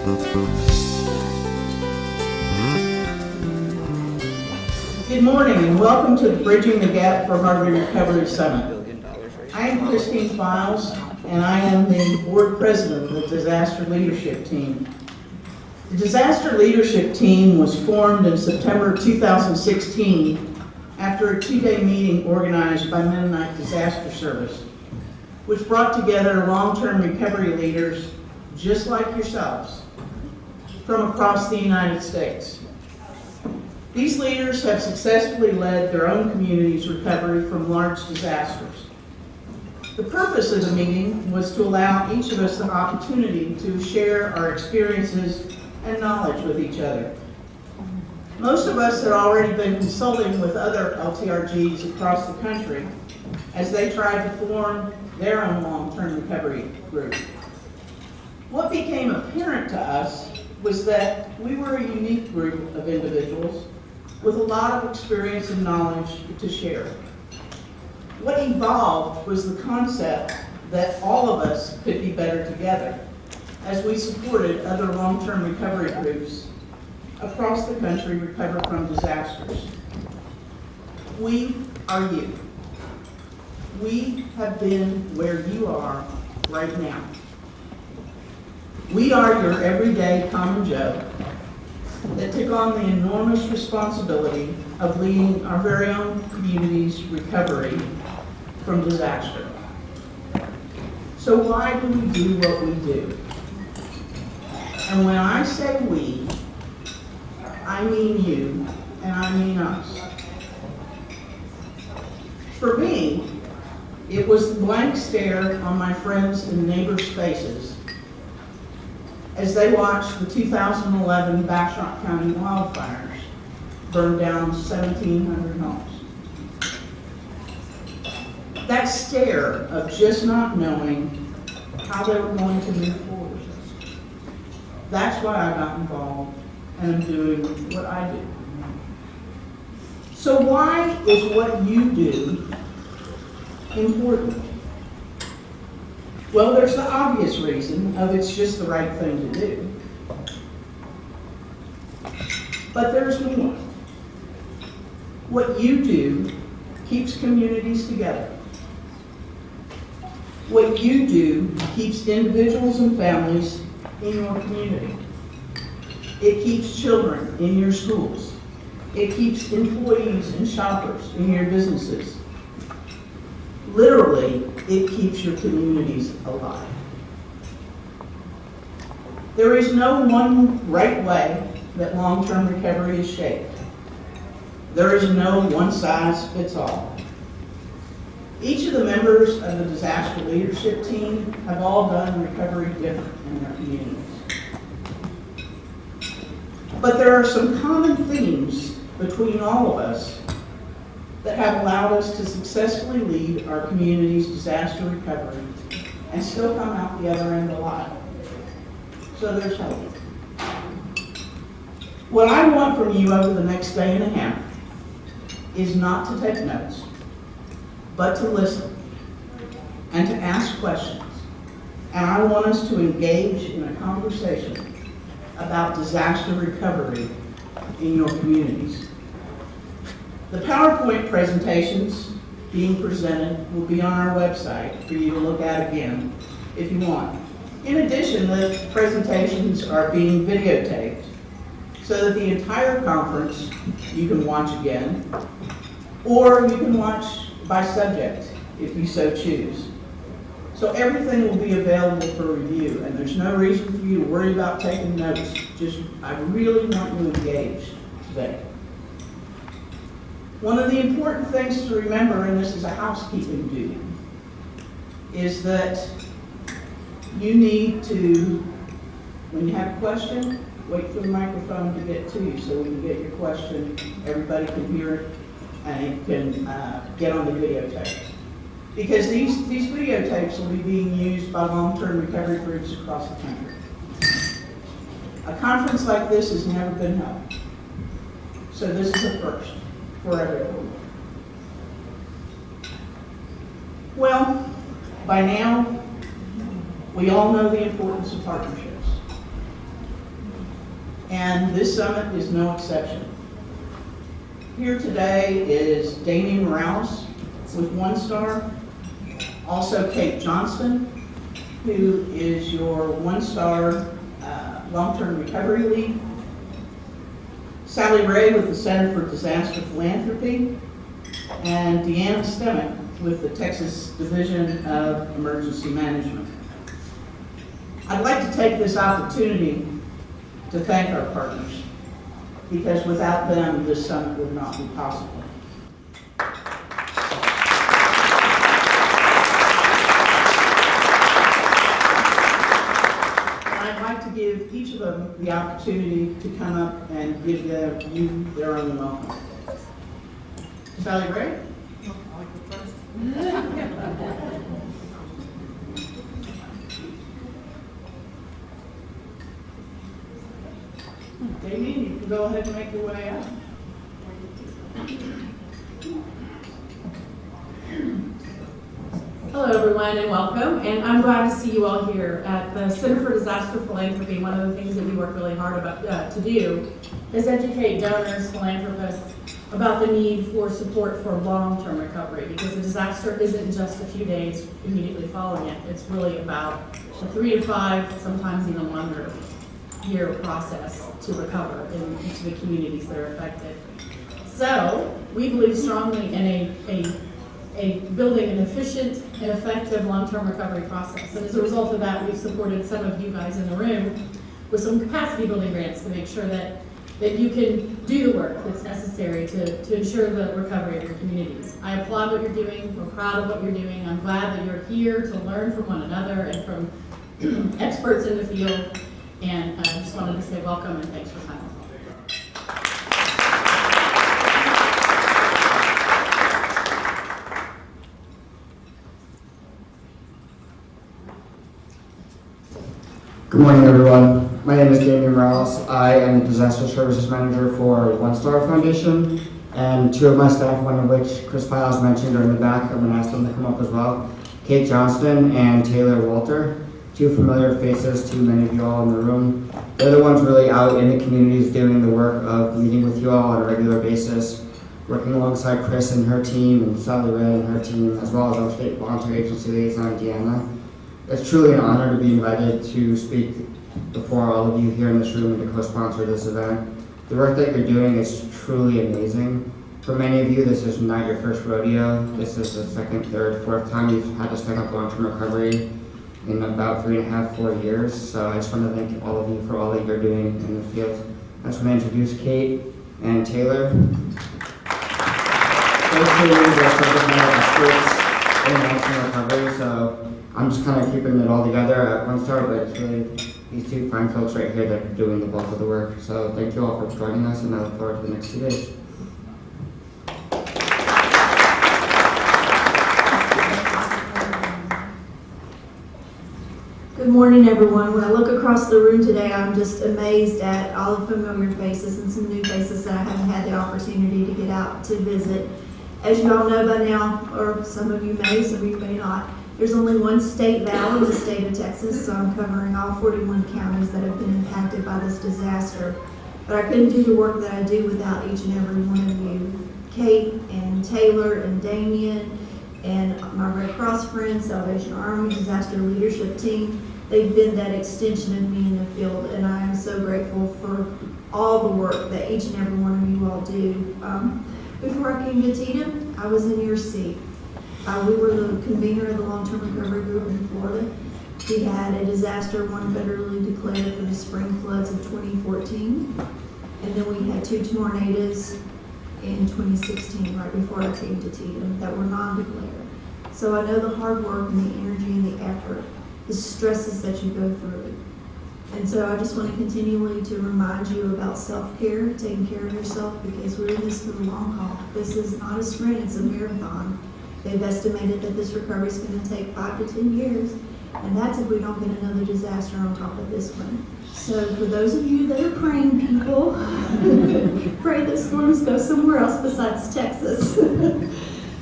Good morning and welcome to Bridging the Gap for Harvey Recovery Summit. I am Christine Files and I am the board president of the Disaster Leadership Team. The Disaster Leadership Team was formed in September 2016 after a two-day meeting organized by Mennonite Disaster Service, which brought together long-term recovery leaders just like yourselves from across the United States. These leaders have successfully led their own community's recovery from large disasters. The purpose of the meeting was to allow each of us the opportunity to share our experiences and knowledge with each other. Most of us had already been consulting with other LTRGs across the country as they tried to form their own long-term recovery group. What became apparent to us was that we were a unique group of individuals with a lot of experience and knowledge to share. What evolved was the concept that all of us could be better together as we supported other long-term recovery groups across the country recover from disasters. We are you. We have been where you are right now. We are your everyday common Joe that took on the enormous responsibility of leading our very own community's recovery from disaster. So why do we do what we do? And when I say we, I mean you and I mean us. For me, it was the blank stare on my friends and neighbors' faces as they watched the 2011 Bastrop County wildfires burn down 1,700 homes. That stare of just not knowing how they were going to move forward. That's why I got involved and I'm doing what I do. So why is what you do important? Well, there's the obvious reason of it's just the right thing to do. But there's more. What you do keeps communities together. What you do keeps individuals and families in your community. It keeps children in your schools. It keeps employees and shoppers in your businesses. Literally, it keeps your communities alive. There is no one right way that long-term recovery is shaped. There is no one-size-fits-all. Each of the members of the disaster leadership team have all done recovery different in their communities. But there are some common themes between all of us that have allowed us to successfully lead our community's disaster recovery and still come out the other end alive. So there's hope. What I want from you over the next day and a half is not to take notes, but to listen and to ask questions. And I want us to engage in a conversation about disaster recovery in your communities. The PowerPoint presentations being presented will be on our website for you to look at again if you want. In addition, the presentations are being videotaped so that the entire conference you can watch again, or you can watch by subject if you so choose. So everything will be available for review, and there's no reason for you to worry about taking notes. I really want you engaged today. One of the important things to remember, and this is a housekeeping duty, is that you need to, when you have a question, wait for the microphone to get to you so we can get your question, everybody can hear it, and it can get on the videotape. Because these videotapes will be being used by long-term recovery groups across the country. A conference like this has never been held. So this is a first for everyone. Well, by now, we all know the importance of partnerships. and this summit is no exception. Here today is Damian Morales with OneStar, also Kate Johnston, who is your OneStar long-term recovery lead, Sally Ray with the Center for Disaster Philanthropy, and Deanna Stemock with the Texas Division of Emergency Management. I'd like to take this opportunity to thank our partners, because without them, this summit would not be possible. To give each of them the opportunity to come up and give you their own welcome. Sally Ray? I'll go first. Damian, you can go ahead and make your way up. Hello everyone and welcome, and I'm glad to see you all here at the Center for Disaster Philanthropy. One of the things that we work really hard to do is educate donors, philanthropists about the need for support for long-term recovery, because a disaster isn't just a few days immediately following it. It's really about a 3 to 5, sometimes even longer year process to recover in each of the communities that are affected. So we believe strongly in building an efficient and effective long-term recovery process. And as a result of that, we've supported some of you guys in the room with some capacity building grants to make sure that you can do the work that's necessary to ensure the recovery of your communities. I applaud what you're doing. We're proud of what you're doing. I'm glad that you're here to learn from one another and from experts in the field. And I just wanted to say welcome and thanks for coming. Good morning, everyone. My name is Damian Morales. I am the Disaster Services Manager for OneStar Foundation, and two of my staff, one of which Chris Files mentioned, are in the back. I'm going to ask them to come up as well. Kate Johnston and Taylor Walter, two familiar faces to many of you all in the room. They're the ones really out in the communities doing the work of meeting with you all on a regular basis, working alongside Chris and her team, and Sally Ray and her team, as well as our state volunteer agency liaison, Deanna. It's truly an honor to be invited to speak before all of you here in this room and to co-sponsor this event. The work that you're doing is truly amazing. For many of you, this is not your first rodeo. This is the second, third, fourth time you've had to stand up long-term recovery in about 3.5, 4 years. So I just want to thank all of you for all that you're doing in the field. I just want to introduce Kate and Taylor. Both ladies are subject matter experts in long-term recovery, so I'm just kind of keeping it all together at OneStar, but it's really these two fine folks right here that are doing the bulk of the work. So thank you all for joining us, and I look forward to the next 2 days. Good morning, everyone. When I look across the room today, I'm just amazed at all the familiar faces and some new faces that I haven't had the opportunity to get out to visit. As you all know by now, or some of you may, some of you may not, there's only one state valley in the state of Texas, so I'm covering all 41 counties that have been impacted by this disaster. But I couldn't do the work that I do without each and every one of you. Kate and Taylor and Damian and my Red Cross friends, Salvation Army, Disaster Leadership Team, they've been that extension of me in the field, and I am so grateful for all the work that each and every one of you all do. Before I came to TDM, I was in your seat. We were the convener of the long-term recovery group in Florida. We had a disaster, one federally declared for the spring floods of 2014. And then we had 2 tornadoes in 2016, right before I came to TDM, that were non-declared. So I know the hard work and the energy and the effort, the stresses that you go through. And so I just want to continually to remind you about self-care, taking care of yourself, because we're in this for the long haul. This is not a sprint, it's a marathon. They've estimated that this recovery is going to take 5 to 10 years, and that's if we don't get another disaster on top of this one. So for those of you that are praying people, pray that storms go somewhere else besides Texas.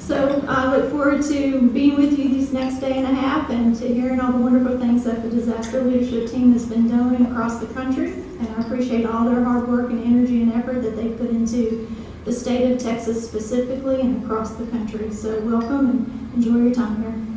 So I look forward to being with you these next day and a half and to hearing all the wonderful things that the disaster leadership team has been doing across the country. And I appreciate all their hard work and energy and effort that they put into the state of Texas specifically and across the country. So welcome and enjoy your time here.